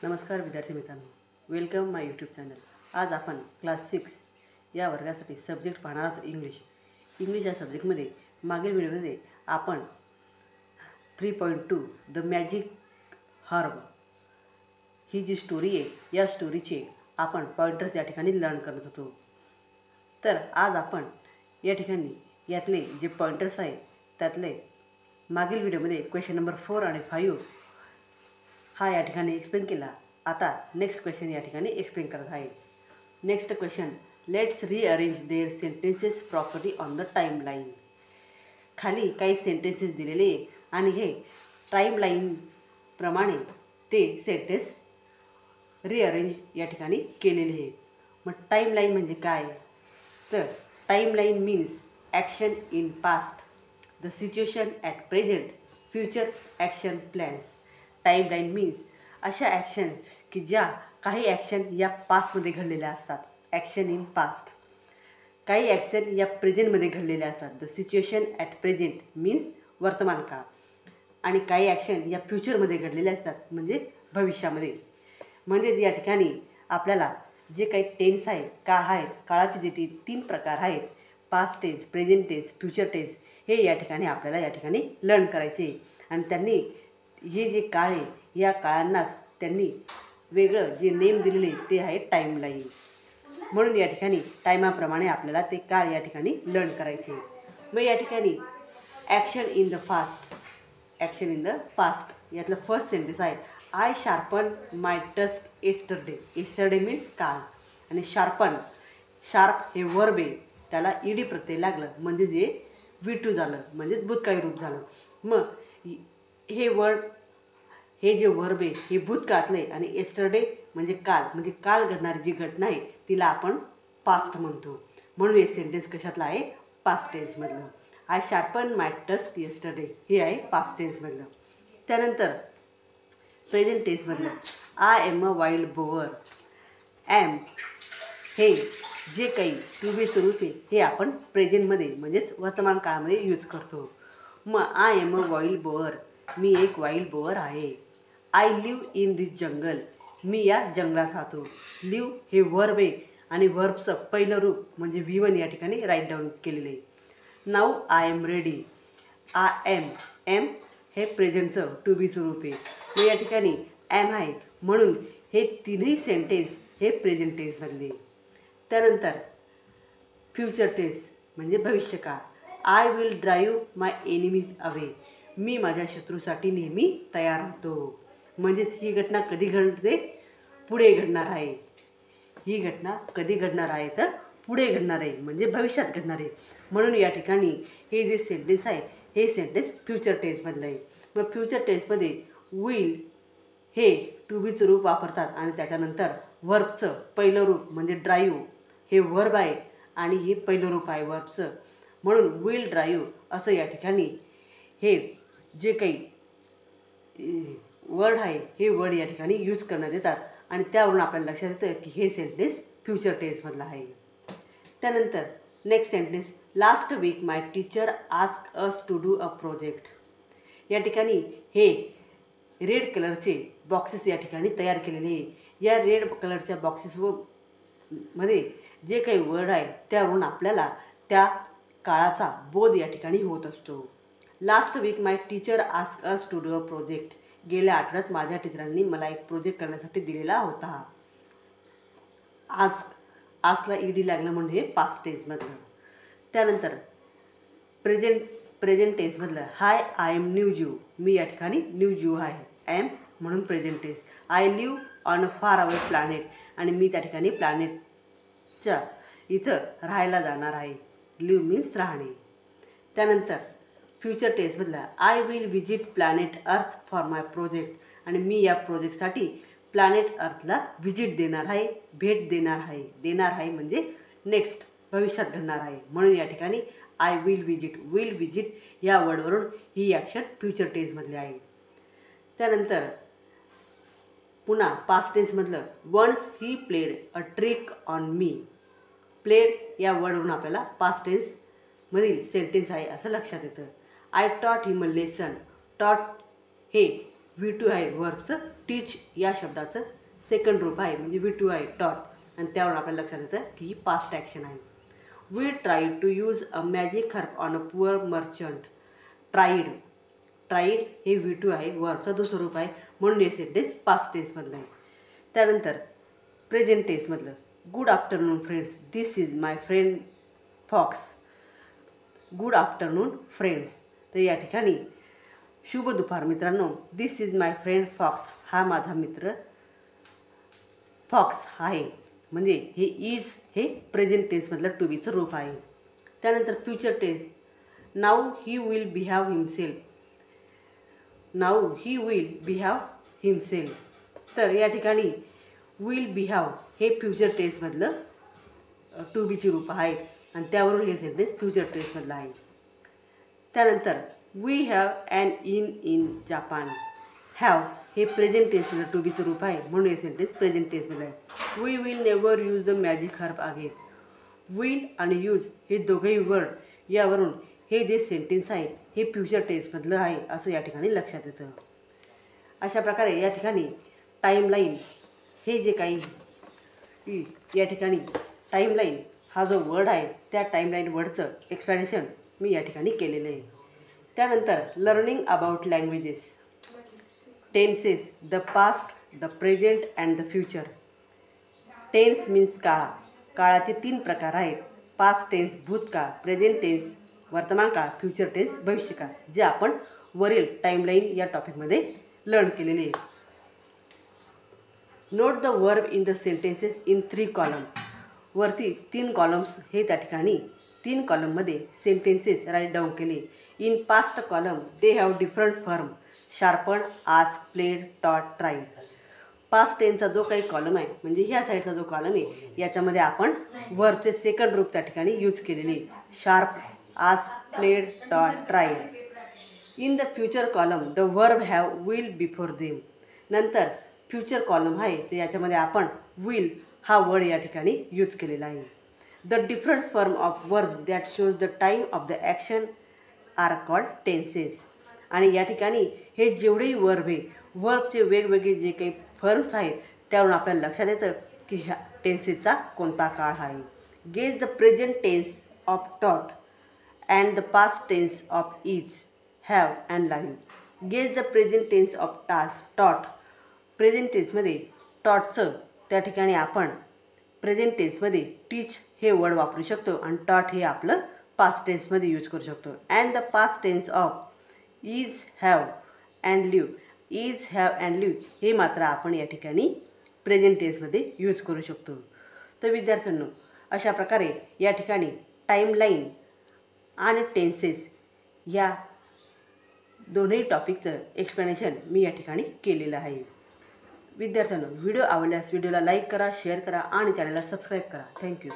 नमस्कार विद्यार्थी मित्रांनो, वेलकम माय यूट्यूब चॅनल. आज आपण क्लास 6 या वर्गासाठी सब्जेक्ट पाहणार आहोत इंग्लिश या सब्जेक्टमध्ये. मागील व्हिडिओमध्ये आपण 3.2 द मॅजिक हर्ब ही जी स्टोरी आहे या स्टोरीचे आपण पॉइंटर्स या ठिकाणी लर्न करत होतो. तर आज आपण या ठिकाणी यातले जे पॉइंटर्स आहे त्यातले मागील व्हिडिओमध्ये क्वेश्चन नंबर 4 आणि 5 हा या ठिकाणी एक्सप्लेन केला. आता नेक्स्ट क्वेश्चन या ठिकाणी एक्सप्लेन करत आहे. Next question, let's rearrange their sentences properly on the timeline. खाली काही सेंटेन्सेस दिलेले आहे आणि हे टाईम लाईन प्रमाणे ते सेंटेन्स रिअरेंज या ठिकाणी केलेले आहे. मग टाईम लाईन म्हणजे काय? तर time line means action in past, the situation at present, future action plans. Time line means अशा ॲक्शन की ज्या काही ॲक्शन या पास्टमध्ये घडलेल्या असतात, ॲक्शन इन पास्ट. काही ॲक्शन या प्रेझेंटमध्ये घडलेल्या असतात, the situation at present means वर्तमान काळ. आणि काही ॲक्शन या फ्युचरमध्ये घडलेले असतात म्हणजे भविष्यामध्ये. म्हणजे या ठिकाणी आपल्याला जे काही टेन्स आहेत, काळ आहेत, काळाचे जे 3 प्रकार आहेत, past tense, present tense, future tense, हे या ठिकाणी आपल्याला या ठिकाणी लर्न करायचे. आणि त्यांनी हे जे काळ आहे या काळांनाच त्यांनी वेगळं जे नेम दिलेले ते आहे टाईम लाईन. म्हणून या ठिकाणी टायमाप्रमाणे आपल्याला ते काळ या ठिकाणी लर्न करायचे. मग या ठिकाणी ॲक्शन इन द पास्ट यातलं फर्स्ट सेंटेन्स आहे, I sharpen my tusk yesterday. Yesterday means काल. आणि शार्प हे वर्ब आहे, त्याला ईडी प्रत्यय लागलं म्हणजे जे V2 झालं, म्हणजे भूतकाळी रूप झालं. मग हे जे वर्ब आहे हे भूतकाळातलं आहे आणि एस्टरडे म्हणजे काल घडणारी जी घटना आहे तिला आपण पास्ट म्हणतो. म्हणून हे सेंटेन्स कशातलं आहे? पास्ट टेन्समधलं. I sharpen my tusk yesterday हे आहे पास्ट टेन्समधलं. त्यानंतर प्रेझेंट टेन्समधलं, I am a wild boar. Am हे जे काही टू बी स्वरूप आहे हे आपण प्रेझेंटमध्ये म्हणजेच वर्तमान काळामध्ये यूज करतो. मग I am a wild boar, मी एक वाईल्ड बोअर आहे. I live in this jungle, मी या जंगलात राहतो. लिव्ह हे वर्ब आहे आणि वर्बचं पहिलं रूप म्हणजे V1 या ठिकाणी राईट डाऊन केलेलं आहे. Now I am ready. Am हे प्रेझेंटचं टू बी स्वरूप आहे. मग या ठिकाणी ॲम आहे म्हणून हे तिन्ही सेंटेन्स हे प्रेझेंट टेन्समधले. त्यानंतर फ्युचर टेन्स म्हणजे भविष्यकाळ, I will drive my enemies away. मी माझ्या शत्रूसाठी नेहमी तयार राहतो. म्हणजेच ही घटना कधी घडते? पुढे घडणार आहे. ही घटना कधी घडणार आहे? तर पुढे घडणार आहे म्हणजे भविष्यात घडणार आहे. म्हणून या ठिकाणी हे जे सेंटेन्स आहे हे सेंटेन्स फ्युचर टेन्समधलं आहे. मग फ्युचर टेन्समध्ये विल हे टू बीचं रूप वापरतात आणि त्याच्यानंतर वर्बचं पहिलं रूप म्हणजे ड्राईव्ह हे वर्ब आहे आणि हे पहिलं रूप आहे वर्बचं. म्हणून विल ड्राईव्ह असं या ठिकाणी हे जे काही वर्ड आहे हे वर्ड या ठिकाणी यूज करण्यात येतात आणि त्यावरून आपल्याला लक्षात येतं की हे सेंटेन्स फ्युचर टेन्समधलं आहे. त्यानंतर next sentence, last week my teacher ask us to do a project. या ठिकाणी हे रेड कलरचे बॉक्सेस या ठिकाणी तयार केलेले आहे. या रेड कलरच्या मध्ये जे काही वर्ड आहे त्यावरून आपल्याला त्या काळाचा बोध या ठिकाणी होत असतो. Last week my teacher ask us to do a project. गेल्या आठवड्यात माझ्या टीचरांनी मला एक प्रोजेक्ट करण्यासाठी दिलेला होता. आस्कला ईडी लागलं म्हणून हे पास्ट टेन्समधलं. त्यानंतर प्रेझेंट टेन्समधलं, hi I am new Jew. मी या ठिकाणी न्यू ज्यू आहे. ॲम म्हणून present tense. I live on a far away planet आणि मी त्या ठिकाणी प्लॅनेटच्या इथं राहायला जाणार आहे. लिव्ह मीन्स राहणे. त्यानंतर फ्युचर टेन्समधलं, I will visit planet earth for my project आणि मी या प्रोजेक्टसाठी प्लॅनेट अर्थला व्हिजिट देणार आहे, भेट देणार आहे. देणार आहे म्हणजे नेक्स्ट भविष्यात घडणार आहे. म्हणून या ठिकाणी आय विल विजिट या वर्डवरून ही ॲक्शन फ्युचर टेन्समधली आहे. त्यानंतर पुन्हा पास्ट टेन्समधलं, once he played a trick on me. Played या वर्डवरून आपल्याला पास्ट टेन्समधील सेंटेन्स आहे असं लक्षात येतं. आय टॉट हिम अ लेसन. टॉट हे V2 आहे वर्बचं टीच या शब्दाचं सेकंड रूप आहे म्हणजे V2 आहे टॉट आणि त्यावरून आपल्याला लक्षात येतं की ही पास्ट ॲक्शन आहे. We tried to use a magic herb on a poor merchant. Tried हे V2 आहे वर्बचं दुसरं रूप आहे म्हणून हे सेंटेन्स पास्ट टेन्समधलं आहे. त्यानंतर प्रेझेंट टेन्समधलं good afternoon friends, this is my friend fox. Good afternoon friends, तर या ठिकाणी शुभ दुपार मित्रांनो. This is my friend fox, हा माझा मित्र फॉक्स आहे म्हणजे हे इज हे प्रेझेंट टेन्समधलं टू बीचं रूप आहे. त्यानंतर future tense now he will behave himself. Now he will behave himself, तर या ठिकाणी विल बिहॅव हे फ्युचर टेन्समधलं टू बीची रूप आहे आणि त्यावरून हे सेंटेन्स फ्युचर टेन्समधलं आहे. त्यानंतर we have an in Japan. Have हे प्रेझेंट टेन्समधलं टू बीचं रूप आहे म्हणून हे सेंटेन्स प्रेझेंट टेन्समधलं आहे. We will never use the magic herb again. Will आणि यूज हे दोघंही वर्ड यावरून हे जे सेंटेन्स आहे हे फ्युचर टेन्समधलं आहे असं या ठिकाणी लक्षात येतं. अशा प्रकारे या ठिकाणी टाईमलाईन हे जे काही या ठिकाणी टाईमलाईन हा जो वर्ड आहे त्या टाईमलाईन वर्डचं एक्सप्लेनेशन मी या ठिकाणी केलेलं आहे. त्यानंतर learning about languages. Tenses the past, the present and the future. Tense means काळाचे 3 प्रकार आहेत. पास्ट टेन्स भूतकाळ, प्रेझेंट टेन्स वर्तमान काळ, फ्युचर टेन्स भविष्यकाळ, जे आपण वरील टाईमलाईन या टॉपिकमध्ये लर्न केलेले आहे. Note the verb in the sentences in 3 column. वरती 3 कॉलम्स हे त्या ठिकाणी 3 कॉलममध्ये सेंटेन्सेस राईट डाऊन केले. In past column they have different form sharpen, ask, played, टॉट, ट्राईड. पास्ट टेन्सचा जो काही कॉलम आहे म्हणजे ह्या साईडचा जो कॉलम आहे याच्यामध्ये आपण वर्बचे सेकंड रूप त्या ठिकाणी यूज केलेले शार्प, आस्क, प्लेड, टॉट, tried. In the future column the verb have will before them. नंतर फ्युचर कॉलम आहे तर याच्यामध्ये आपण विल हा वर्ड या ठिकाणी यूज केलेला आहे. The different form of verbs that shows the time of the action are called tenses. आणि या ठिकाणी हे जेवढेही वर्ब आहे वर्बचे वेगवेगळे जे काही फॉर्म्स आहेत त्यावरून आपल्याला लक्षात येतं की ह्या टेन्सेसचा कोणता काळ आहे. Guess the present tense of taught and the past tense of is, have and live. Guess the present tense of taught. Present टेन्समध्ये टॉटचं त्या ठिकाणी आपण प्रेझेंट टेन्समध्ये टीच हे वर्ड वापरू शकतो आणि टॉट हे आपलं पास्ट टेन्समध्ये यूज करू शकतो. And the past tense of is, have and live. Is, have and live हे मात्र आपण या ठिकाणी प्रेझेंट टेन्समध्ये यूज करू शकतो. तर विद्यार्थ्यांनो अशा प्रकारे या ठिकाणी टाईमलाईन आणि टेन्सेस या दोन्ही टॉपिकचं एक्सप्लेनेशन मी या ठिकाणी केलेलं आहे. विद्यार्थ्यांनो व्हिडिओ आवडल्यास व्हिडिओला लाईक करा, शेअर करा आणि चॅनलला सबस्क्राईब करा. थँक्यू.